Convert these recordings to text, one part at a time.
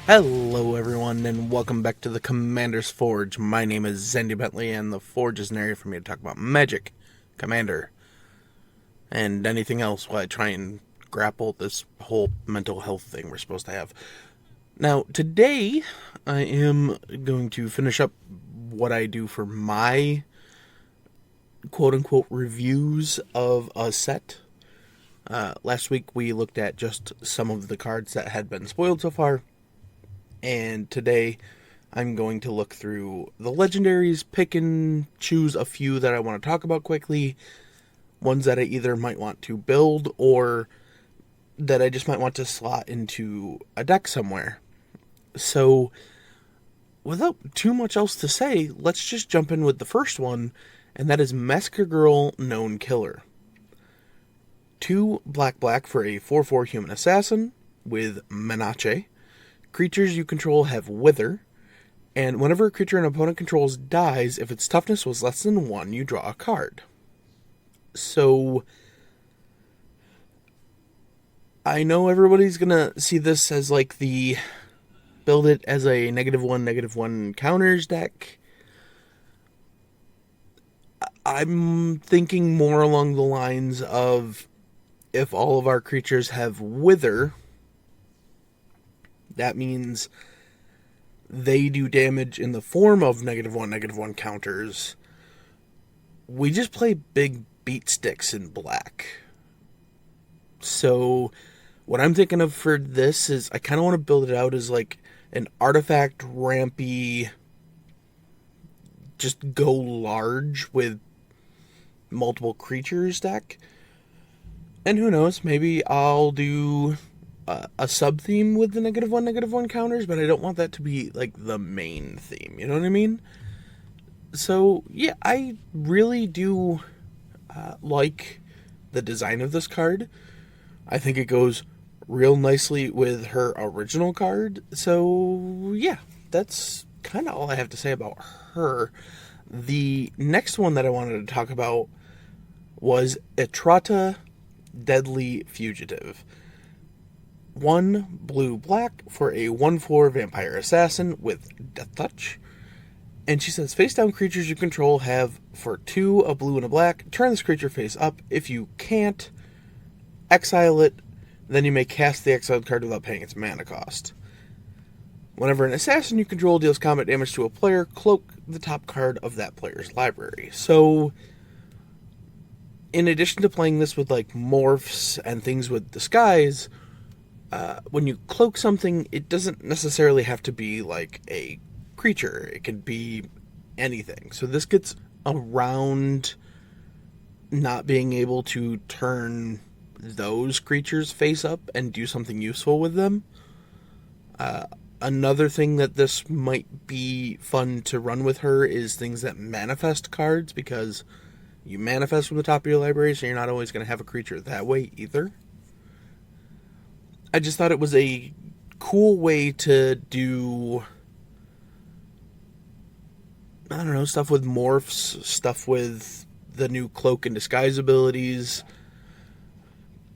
Hello everyone and welcome back to the Commander's Forge. My name is Zandy Bentley and the Forge is an area for me to talk about magic, Commander, and anything else while I try and grapple this whole mental health thing we're supposed to have. Now, today I am going to finish up what I do for my quote-unquote reviews of a set. Last week we looked at just some of the cards that had been spoiled so far. And today, I'm going to look through the legendaries, pick and choose a few that I want to talk about quickly, ones that I either might want to build or that I just might want to slot into a deck somewhere. So, without too much else to say, let's just jump in with the first one, and that is Massacre Girl Known Killer. 2 black for a 4/4 human assassin with Menace. Creatures you control have Wither, and whenever a creature an opponent controls dies, if its toughness was less than 1, you draw a card. So, I know everybody's gonna see this as like the build it as a -1/-1 counters deck. I'm thinking more along the lines of if all of our creatures have Wither, that means they do damage in the form of -1/-1 counters. We just play big beat sticks in black. So what I'm thinking of for this is I kind of want to build it out as like an artifact rampy, just go large with multiple creatures deck. And who knows, maybe I'll do a sub-theme with the -1/-1 counters, but I don't want that to be, like, the main theme, you know what I mean? So, yeah, I really do like the design of this card. I think it goes real nicely with her original card, so, yeah, that's kind of all I have to say about her. The next one that I wanted to talk about was Etrata Deadly Fugitive. 1 blue-black for a 1/4 vampire assassin with Death Touch. And she says, face down creatures you control have for 2 a blue and a black. Turn this creature face up. If you can't, exile it. Then you may cast the exiled card without paying its mana cost. Whenever an assassin you control deals combat damage to a player, cloak the top card of that player's library. So, in addition to playing this with like morphs and things with disguise, when you cloak something, it doesn't necessarily have to be like a creature. It could be anything. So this gets around not being able to turn those creatures face up and do something useful with them. Another thing that this might be fun to run with her is things that manifest cards, because you manifest from the top of your library, so you're not always going to have a creature that way either. I just thought it was a cool way to do, I don't know, stuff with morphs, stuff with the new cloak and disguise abilities.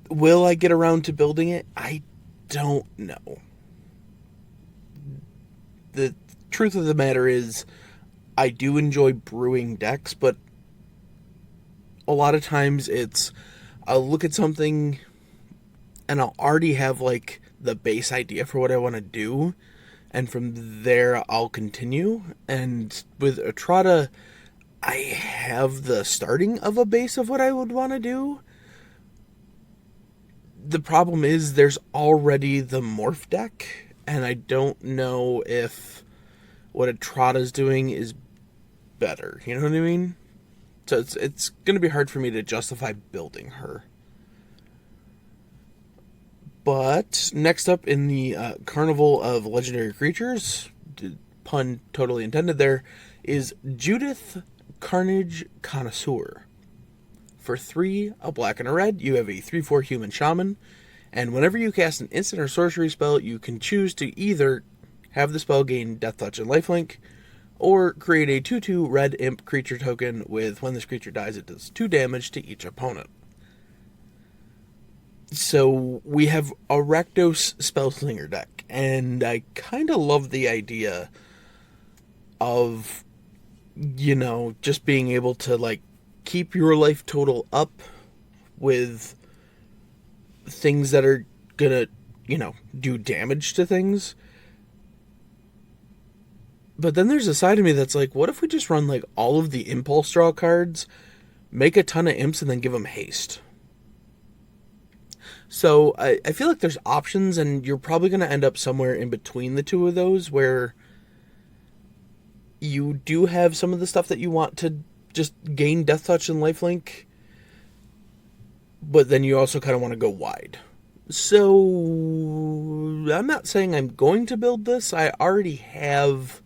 Will I get around to building it? I don't know. The truth of the matter is, I do enjoy brewing decks, but a lot of times it's, I'll look at something and I'll already have like the base idea for what I want to do, and from there I'll continue. And with Etrata, I have the starting of a base of what I would want to do. The problem is there's already the morph deck, and I don't know if what Etrata's doing is better, you know what I mean? So it's going to be hard for me to justify building her. But next up in the Carnival of Legendary Creatures, pun totally intended there, is Judith Carnage Connoisseur. For 3, a black and a red, you have a 3/4 human shaman, and whenever you cast an instant or sorcery spell, you can choose to either have the spell gain Death Touch and Lifelink, or create a 2/2 red imp creature token with when this creature dies, it does 2 damage to each opponent. So we have a Rakdos Spellslinger deck, And I kind of love the idea of, just being able to, like, keep your life total up with things that are gonna, do damage to things. But then there's a side of me that's like, what if we just run, like, all of the impulse draw cards, make a ton of imps, and then give them haste? So I feel like there's options, and you're probably going to end up somewhere in between the two of those, where you do have some of the stuff that you want to just gain Death Touch and Lifelink, but then you also kind of want to go wide. So I'm not saying I'm going to build this. I already have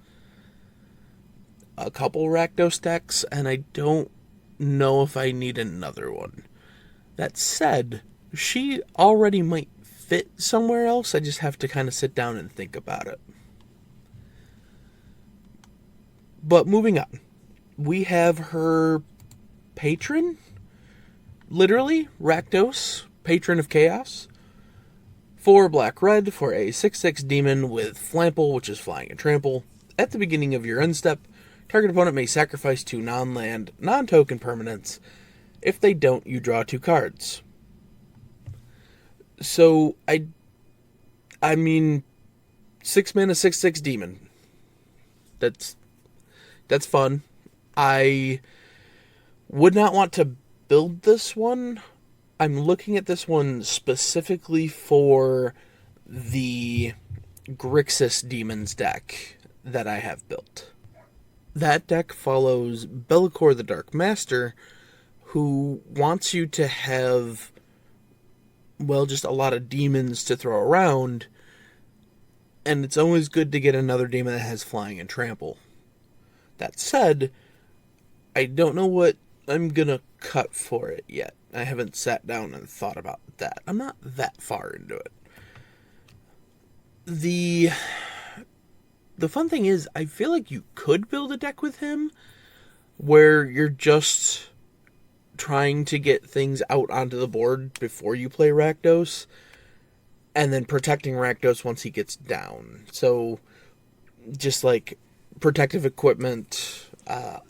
a couple Rakdos decks, and I don't know if I need another one. That said, she already might fit somewhere else. I just have to kind of sit down and think about it. But moving on, we have her patron, literally, Rakdos, Patron of Chaos. 4 black-red for a 6/6 demon with Flample, which is flying and trample. At the beginning of your end step, target opponent may sacrifice 2 non-land, non-token permanents. If they don't, you draw 2 cards. So, I mean, 6 mana, 6/6 demon. That's fun. I would not want to build this one. I'm looking at this one specifically for the Grixis Demons deck that I have built. That deck follows Be'lakor the Dark Master, who wants you to have, well, just a lot of demons to throw around, and it's always good to get another demon that has flying and trample. That said, I don't know what I'm gonna cut for it yet. I haven't sat down and thought about that. I'm not that far into it. The fun thing is, I feel like you could build a deck with him where you're just trying to get things out onto the board before you play Rakdos, and then protecting Rakdos once he gets down. So, just like protective equipment, I'm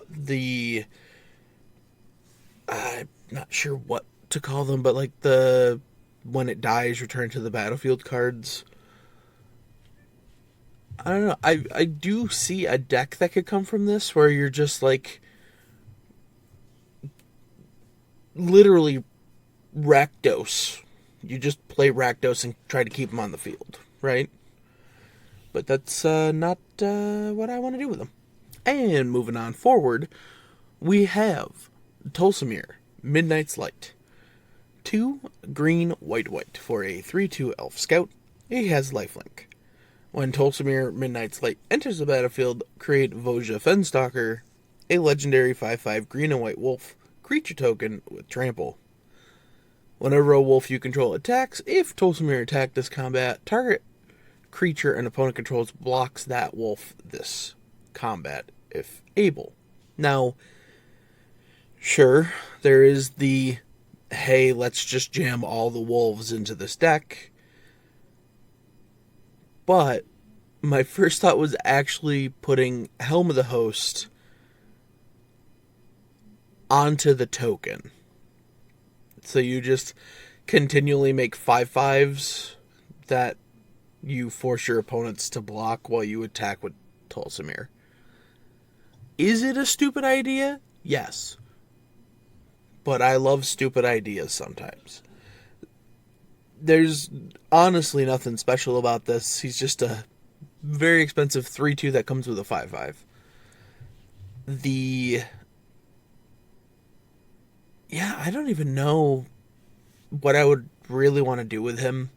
not sure what to call them, but like the when it dies, return to the battlefield cards. I don't know. I do see a deck that could come from this where you're just like literally Rakdos. You just play Rakdos and try to keep them on the field, right? But that's not what I want to do with them. And moving on forward, we have Tolsimir, Midnight's Light. 2 green, white for a 3/2 elf scout. He has lifelink. When Tolsimir, Midnight's Light enters the battlefield, create Voja Fenstalker, a legendary 5/5 green and white wolf creature token with trample. Whenever a wolf you control attacks, if Tolsimir attacked this combat, target creature an opponent controls blocks that wolf this combat if able. Now, sure, there is the, hey, let's just jam all the wolves into this deck. But my first thought was actually putting Helm of the Host onto the token. So you just continually make 5/5s that you force your opponents to block while you attack with Tolsimir. Is it a stupid idea? Yes. But I love stupid ideas sometimes. There's honestly nothing special about this. He's just a very expensive 3/2 that comes with a 5/5. Yeah, I don't even know what I would really want to do with him.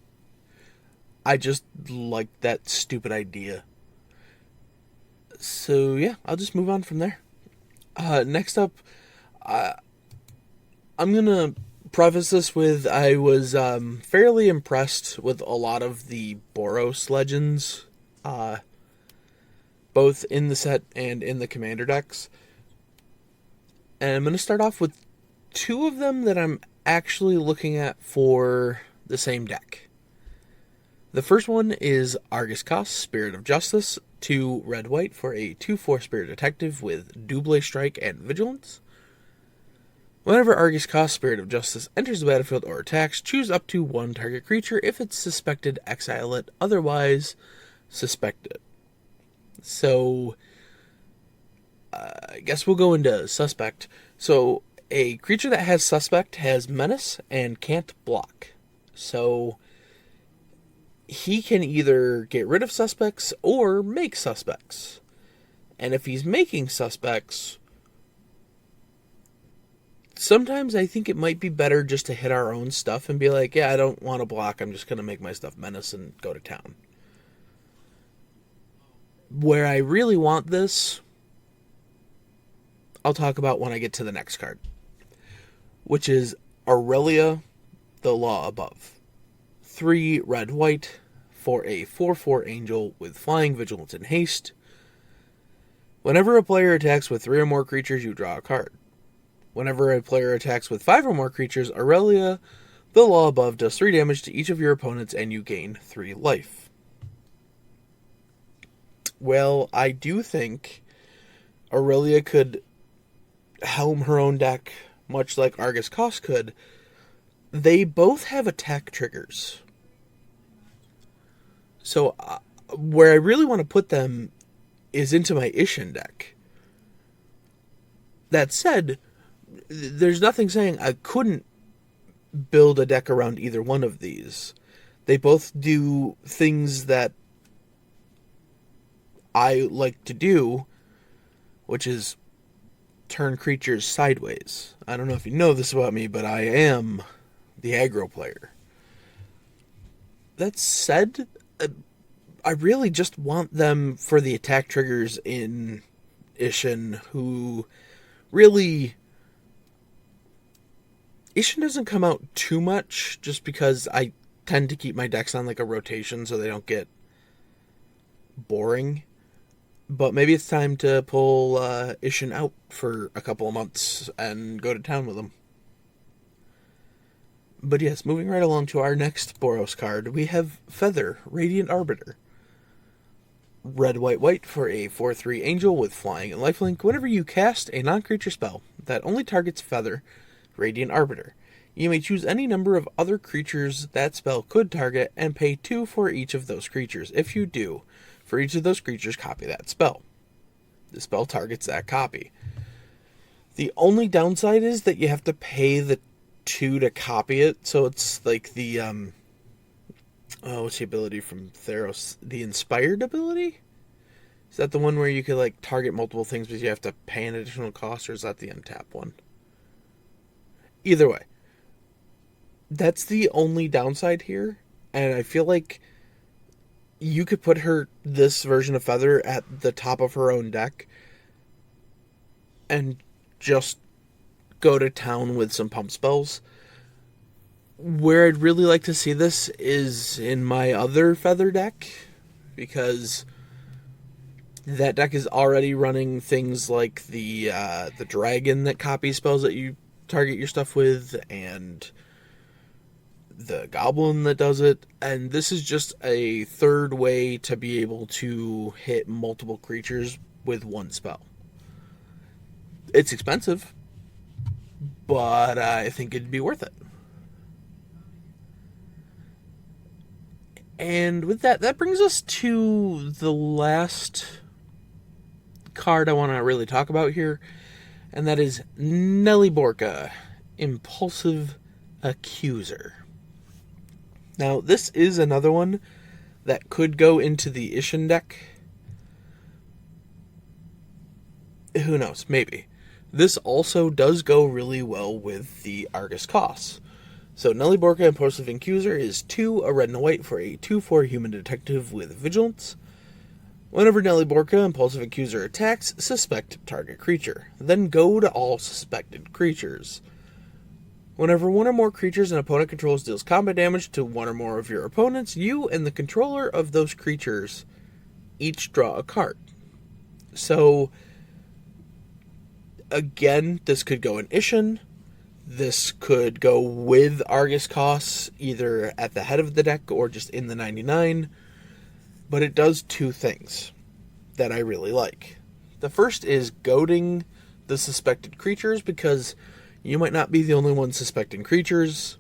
I just like that stupid idea. So yeah, I'll just move on from there. Next up, I'm gonna preface this with I was fairly impressed with a lot of the Boros legends, both in the set and in the commander decks. And I'm gonna start off with 2 of them that I'm actually looking at for the same deck. The first one is Argus Cost, Spirit of Justice, 2 red-white for a 2/4 Spirit Detective with Double Strike and Vigilance. Whenever Argus Cost, Spirit of Justice enters the battlefield or attacks, choose up to 1 target creature. If it's suspected, exile it. Otherwise, suspect it. So, I guess we'll go into Suspect. So, a creature that has Suspect has Menace and can't block. So, he can either get rid of suspects or make suspects. And if he's making suspects, sometimes I think it might be better just to hit our own stuff and be like, yeah, I don't want to block, I'm just going to make my stuff Menace and go to town. Where I really want this, I'll talk about when I get to the next card, which is Aurelia, the Law Above. 3 red-white for a 4/4 angel with flying, vigilance, and haste. Whenever a player attacks with 3 or more creatures, you draw a card. Whenever a player attacks with 5 or more creatures, Aurelia, the Law Above, does 3 damage to each of your opponents and you gain 3 life. Well, I do think Aurelia could helm her own deck, much like Argus Cost could. They both have attack triggers. So, where I really want to put them is into my Ishin deck. That said, there's nothing saying I couldn't build a deck around either one of these. They both do things that I like to do, which is turn creatures sideways. I don't know if you know this about me, but I am the aggro player. That said, I really just want them for the attack triggers in Ishin, who really... Ishin doesn't come out too much, just because I tend to keep my decks on like a rotation so they don't get boring. But maybe it's time to pull Ishin out for a couple of months and go to town with them. But yes, moving right along to our next Boros card, we have Feather, Radiant Arbiter. Red, white, white for a 4/3 angel with flying and lifelink. Whenever you cast a non-creature spell that only targets Feather, Radiant Arbiter, you may choose any number of other creatures that spell could target and pay 2 for each of those creatures. If you do, for each of those creatures, copy that spell. The spell targets that copy. The only downside is that you have to pay the 2 to copy it, so it's like the, what's the ability from Theros? The Inspired ability? Is that the one where you could, like, target multiple things, but you have to pay an additional cost, or is that the untap one? Either way, that's the only downside here, and I feel like you could put this version of Feather at the top of her own deck and just go to town with some pump spells. Where I'd really like to see this is in my other Feather deck, because that deck is already running things like the dragon that copies spells that you target your stuff with, and the goblin that does it, and this is just a third way to be able to hit multiple creatures with one spell. It's expensive, but I think it'd be worth it. And with that brings us to the last card I want to really talk about here, and that is Nellyborka, Impulsive Accuser. Now, this is another one that could go into the Ishin deck. Who knows? Maybe. This also does go really well with the Argus Cost. So, Nellyborka, Impulsive Accuser is 2, a red and a white for a 2/4 human detective with vigilance. Whenever Nellyborka, Impulsive Accuser attacks, suspect target creature. Then go to all suspected creatures. Whenever 1 or more creatures an opponent controls deals combat damage to 1 or more of your opponents, you and the controller of those creatures each draw a card. So, again, this could go in Ishin. this could go with Argus costs, either at the head of the deck or just in the 99. But it does two things that I really like. The first is goading the suspected creatures, because you might not be the only one suspecting creatures,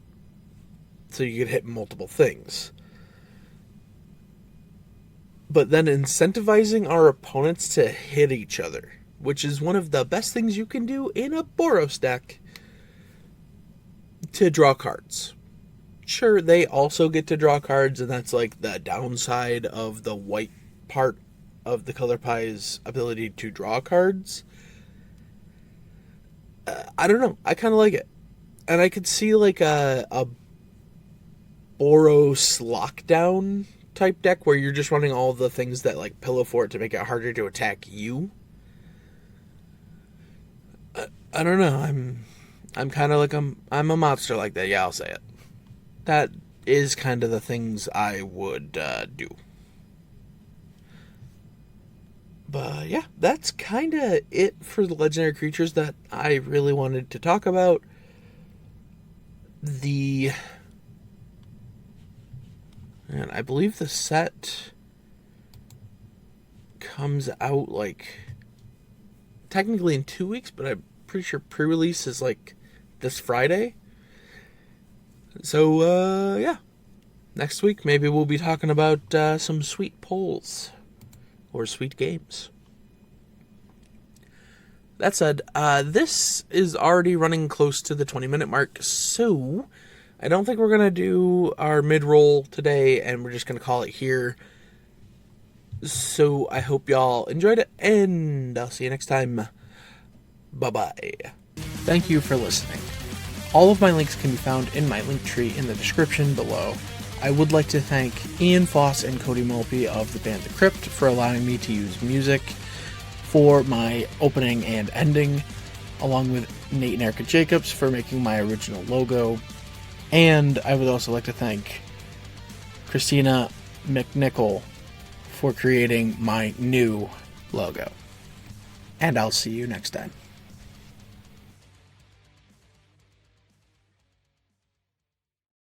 so you could hit multiple things. But then incentivizing our opponents to hit each other, which is one of the best things you can do in a Boros deck to draw cards. Sure, they also get to draw cards, and that's like the downside of the white part of the Color Pie's ability to draw cards. I don't know. I kind of like it. And I could see like a Boros lockdown type deck where you're just running all the things that like pillow fort to make it harder to attack you. I don't know. I'm kind of like I'm a monster like that. Yeah, I'll say it. That is kind of the things I would do. But yeah, that's kind of it for the legendary creatures that I really wanted to talk about. And I believe the set comes out like technically in 2 weeks, but I'm pretty sure pre-release is like this Friday. So yeah, next week maybe we'll be talking about some sweet polls or sweet games. That said, this is already running close to the 20-minute mark, so I don't think we're going to do our mid-roll today, and we're just going to call it here. So I hope y'all enjoyed it, and I'll see you next time. Bye-bye. Thank you for listening. All of my links can be found in my link tree in the description below. I would like to thank Ian Foss and Cody Mulpey of the band The Crypt for allowing me to use music for my opening and ending, along with Nate and Erica Jacobs for making my original logo. And I would also like to thank Christina McNichol for creating my new logo. And I'll see you next time.